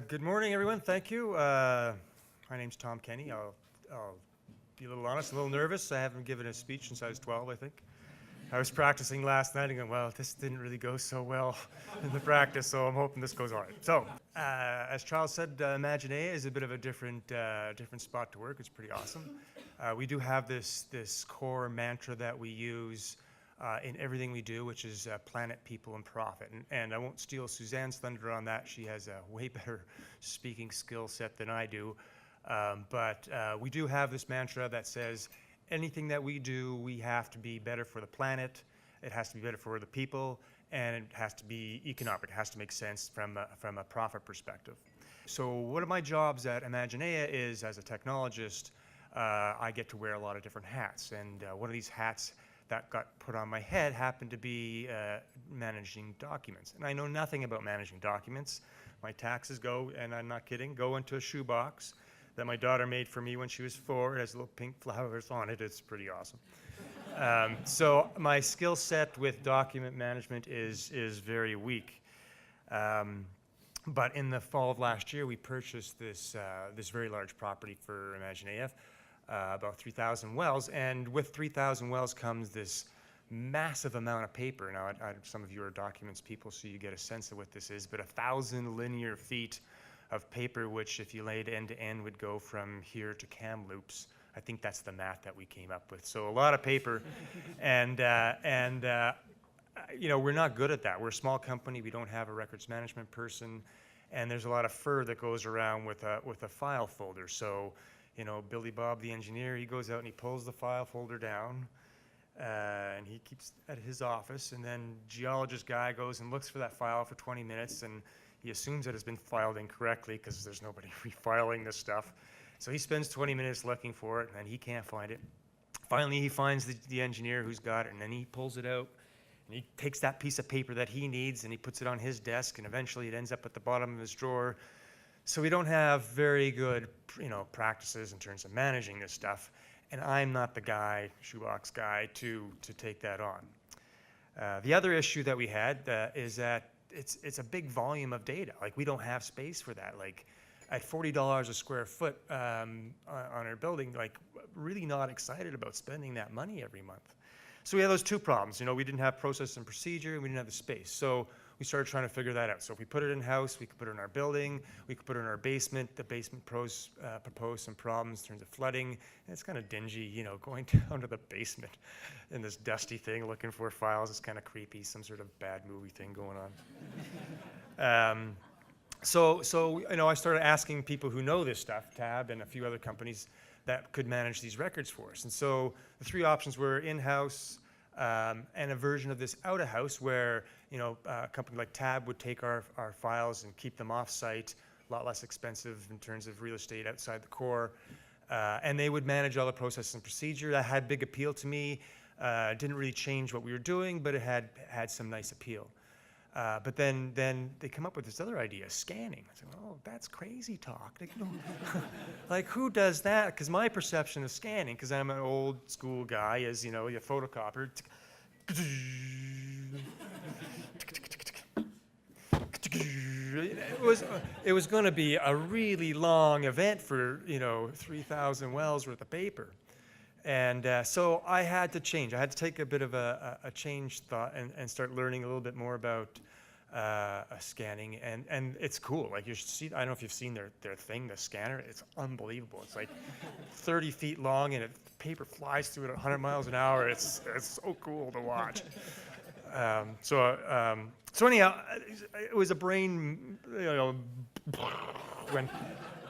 Good morning, everyone. Thank you. My name's Tom Kenny. I'll be a little honest, a little nervous. I haven't given a speech since I was 12, I think. I was practicing last night and going, well, this didn't really go so well in the practice, so I'm hoping this goes all right. So, as Charles said, Imaginea is a bit of a different spot to work. It's pretty awesome. We do have this core mantra that we use in everything we do, which is planet, people, and profit. And I won't steal Suzanne's thunder on that. She has a way better speaking skill set than I do. But we do have this mantra that says anything that we do, we have to be better for the planet, it has to be better for the people, and it has to be economic. It has to make sense from a profit perspective. So one of my jobs at Imaginea is, as a technologist, I get to wear a lot of different hats. And one of these hats that got put on my head happened to be managing documents. And I know nothing about managing documents. My taxes go, and I'm not kidding, go into a shoebox that my daughter made for me when she was 4. It has little pink flowers on it. It's pretty awesome. So my skill set with document management is very weak. But in the fall of last year, we purchased this very large property for Imaginea, about 3,000 wells, and with 3,000 wells comes this massive amount of paper. Now, some of you are documents people, so you get a sense of what this is, but 1,000 linear feet of paper, which if you laid end to end would go from here to Kamloops. I think that's the math that we came up with. So a lot of paper, and you know, we're not good at that. We're a small company. We don't have a records management person, and there's a lot of fur that goes around with a file folder. So, you know, Billy Bob, the engineer, he goes out and he pulls the file folder down, and he keeps at his office, and then geologist guy goes and looks for that file for 20 minutes, and he assumes that it's been filed incorrectly because there's nobody refiling this stuff. So he spends 20 minutes looking for it, and he can't find it. Finally, he finds the engineer who's got it, and then he pulls it out, and he takes that piece of paper that he needs, and he puts it on his desk, and eventually it ends up at the bottom of his drawer. So we don't have very good, you know, practices in terms of managing this stuff, and I'm not the guy, shoebox guy, to take that on. The other issue that we had is that it's a big volume of data. Like, we don't have space for that. Like, at $40 a square foot on our building, like, really not excited about spending that money every month. So we had those two problems. You know, we didn't have process and procedure, and we didn't have the space. So we started trying to figure that out. So if we put it in-house, we could put it in our building, we could put it in our basement. The basement proposed some problems in terms of flooding. And it's kind of dingy, you know, going down to the basement in this dusty thing looking for files. It's kind of creepy, some sort of bad movie thing going on. So you know, I started asking people who know this stuff, Tab and a few other companies that could manage these records for us. And so the three options were in-house, and a version of this out-of-house where, you know, a company like Tab would take our files and keep them off-site, a lot less expensive in terms of real estate outside the core, and they would manage all the process and procedure. That had big appeal to me. Didn't really change what we were doing, but it had some nice appeal. But then they come up with this other idea, scanning. I said, oh, that's crazy talk. Like, no. Like, who does that? Because my perception of scanning, because I'm an old school guy, is, you know, you photocopier. It was going to be a really long event for, you know, 3,000 wells worth of paper. And so I had to change. I had to take a bit of a change thought and start learning a little bit more about scanning. And it's cool. Like, you should see, I don't know if you've seen their thing, the scanner. It's unbelievable. It's like 30 feet long, and paper flies through it at 100 miles an hour. It's so cool to watch. So anyhow, it was a brain, you know,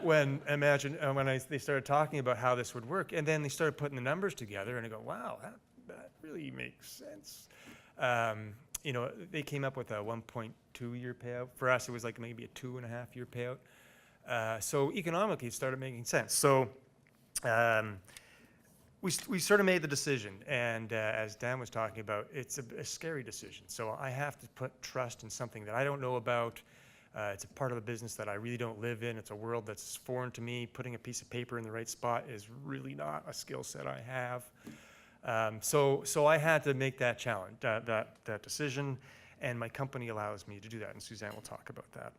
when they started talking about how this would work, and then they started putting the numbers together, and I go, wow, that really makes sense. You know, they came up with a 1.2-year payout. For us, it was like maybe a 2.5-year payout. So economically, it started making sense. So we sort of made the decision, and as Dan was talking about, it's a scary decision. So I have to put trust in something that I don't know about. It's a part of the business that I really don't live in. It's a world that's foreign to me. Putting a piece of paper in the right spot is really not a skill set I have. So I had to make that challenge, that decision, and my company allows me to do that, and Suzanne will talk about that.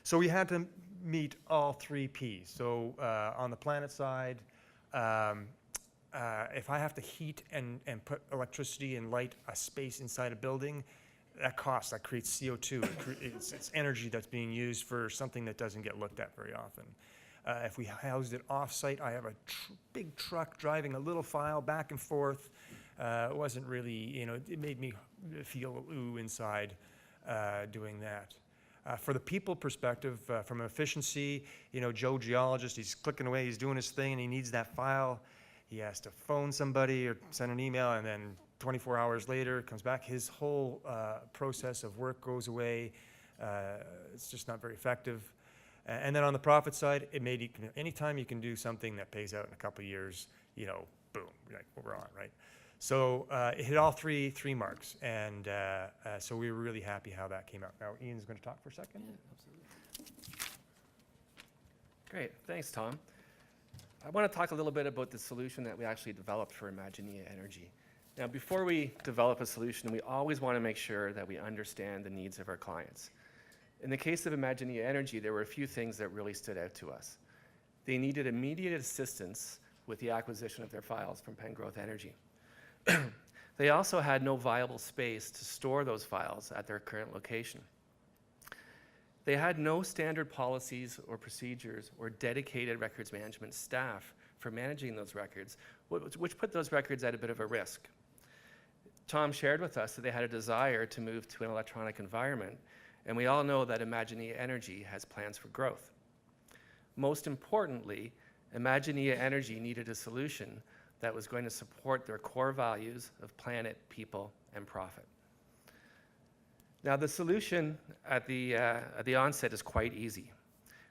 So we had to meet all 3 Ps. So on the planet side, if I have to heat and put electricity and light a space inside a building, that creates CO2. It's energy that's being used for something that doesn't get looked at very often. If we housed it off-site, I have a big truck driving a little file back and forth. It wasn't really, it made me feel ooh inside doing that. For the people perspective, from efficiency, Joe geologist, he's clicking away, he's doing his thing, and he needs that file. He has to phone somebody or send an email, and then 24 hours later, comes back. His whole process of work goes away. It's just not very effective. And then on the profit side, it made anytime you can do something that pays out in a couple of years, boom, like we're on, right? So it hit all three marks, and so we were really happy how that came out. Now Ian's going to talk for a second. Yeah, absolutely. Great, thanks, Tom. I want to talk a little bit about the solution that we actually developed for Imaginea Energy. Now, before we develop a solution, we always want to make sure that we understand the needs of our clients. In the case of Imaginea Energy, there were a few things that really stood out to us. They needed immediate assistance with the acquisition of their files from Pengrowth Energy. They also had no viable space to store those files at their current location. They had no standard policies or procedures or dedicated records management staff for managing those records, which put those records at a bit of a risk. Tom shared with us that they had a desire to move to an electronic environment, and we all know that Imaginea Energy has plans for growth. Most importantly, Imaginea Energy needed a solution that was going to support their core values of planet, people, and profit. Now, the solution at the onset is quite easy.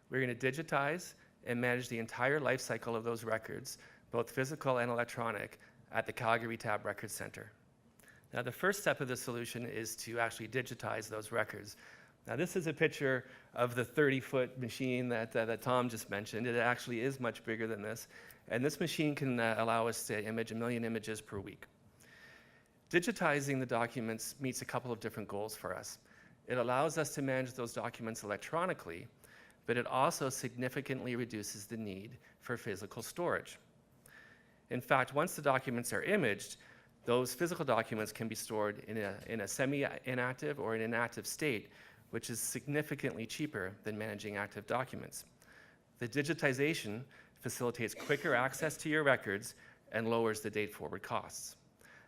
We're going to digitize and manage the entire life cycle of those records, both physical and electronic, at the Calgary Tab Records Center. Now, the first step of the solution is to actually digitize those records. Now, this is a picture of the 30-foot machine that Tom just mentioned. It actually is much bigger than this. And this machine can allow us to image 1 million images per week. Digitizing the documents meets a couple of different goals for us. It allows us to manage those documents electronically, but it also significantly reduces the need for physical storage. In fact, once the documents are imaged, those physical documents can be stored in a semi-inactive or an inactive state, which is significantly cheaper than managing active documents. The digitization facilitates quicker access to your records and lowers the date-forward costs.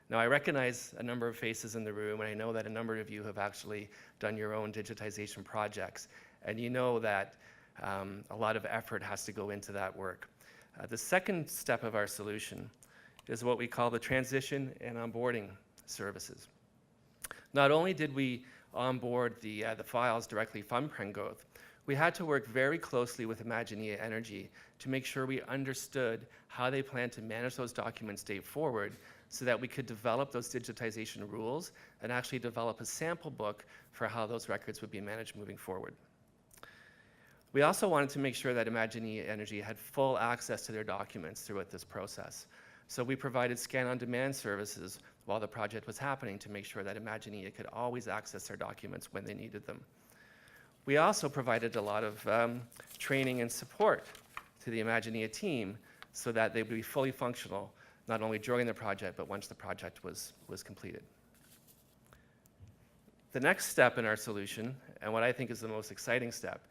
Now, I recognize a number of faces in the room, and I know that a number of you have actually done your own digitization projects, and you know that a lot of effort has to go into that work. The second step of our solution is what we call the transition and onboarding services. Not only did we onboard the files directly from Pengrowth, we had to work very closely with Imaginea Energy to make sure we understood how they plan to manage those documents day forward so that we could develop those digitization rules and actually develop a sample book for how those records would be managed moving forward. We also wanted to make sure that Imaginea Energy had full access to their documents throughout this process. So we provided scan-on-demand services while the project was happening to make sure that Imaginea could always access their documents when they needed them. We also provided a lot of training and support to the Imaginea team so that they would be fully functional, not only during the project, but once the project was completed. The next step in our solution, and what I think is the most exciting step,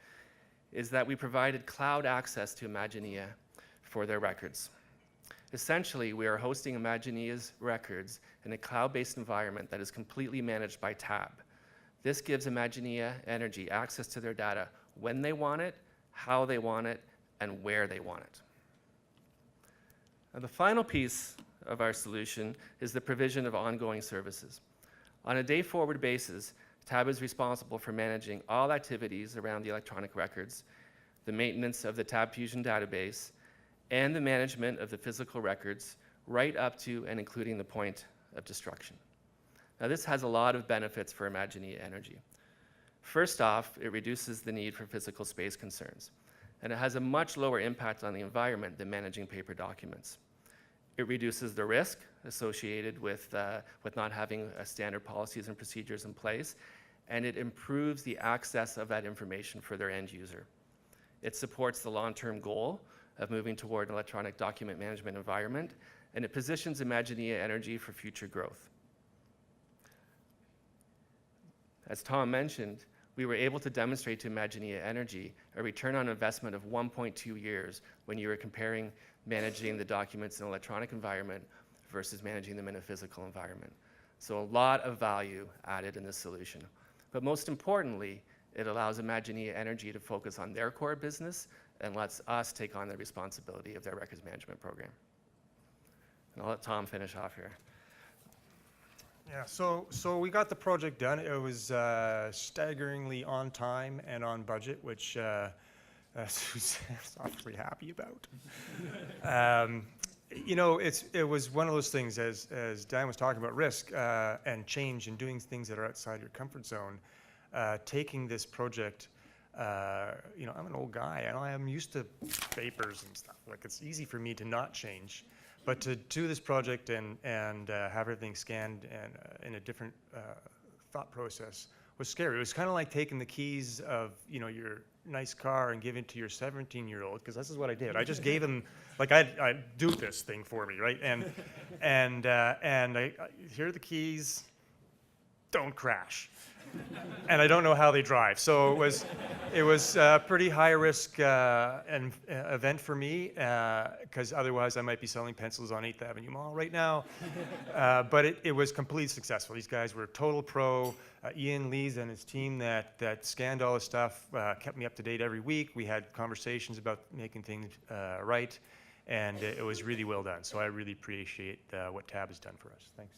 is that we provided cloud access to Imaginea for their records. Essentially, we are hosting Imaginea's records in a cloud-based environment that is completely managed by Tab. This gives Imaginea Energy access to their data when they want it, how they want it, and where they want it. Now, the final piece of our solution is the provision of ongoing services. On a day-forward basis, Tab is responsible for managing all activities around the electronic records, the maintenance of the Tab Fusion database, and the management of the physical records right up to and including the point of destruction. Now, this has a lot of benefits for Imaginea Energy. First off, it reduces the need for physical space concerns, and it has a much lower impact on the environment than managing paper documents. It reduces the risk associated with not having standard policies and procedures in place, and it improves the access of that information for their end user. It supports the long-term goal of moving toward an electronic document management environment, and it positions Imaginea Energy for future growth. As Tom mentioned, we were able to demonstrate to Imaginea Energy a return on investment of 1.2 years when you were comparing managing the documents in an electronic environment versus managing them in a physical environment. So a lot of value added in this solution. But most importantly, it allows Imaginea Energy to focus on their core business and lets us take on the responsibility of their records management program. And I'll let Tom finish off here. Yeah, so we got the project done. It was staggeringly on time and on budget, which Suzanne's awfully happy about. You know, it was one of those things, as Dan was talking about risk and change and doing things that are outside your comfort zone. Taking this project, you know, I'm an old guy and I'm used to papers and stuff. Like, it's easy for me to not change. But to do this project and have everything scanned and in a different thought process was scary. It was kind of like taking the keys of, you know, your nice car and giving it to your 17-year-old, because this is what I did. I just gave him, like, I do this thing for me, right? And I here are the keys. Don't crash. And I don't know how they drive. So it was a pretty high risk event for me, because otherwise I might be selling pencils on 8th Avenue Mall right now. But it was completely successful. These guys were total pro. Ian Lees and his team that scanned all this stuff kept me up to date every week. We had conversations about making things right, and it was really well done. So I really appreciate what Tab has done for us. Thanks.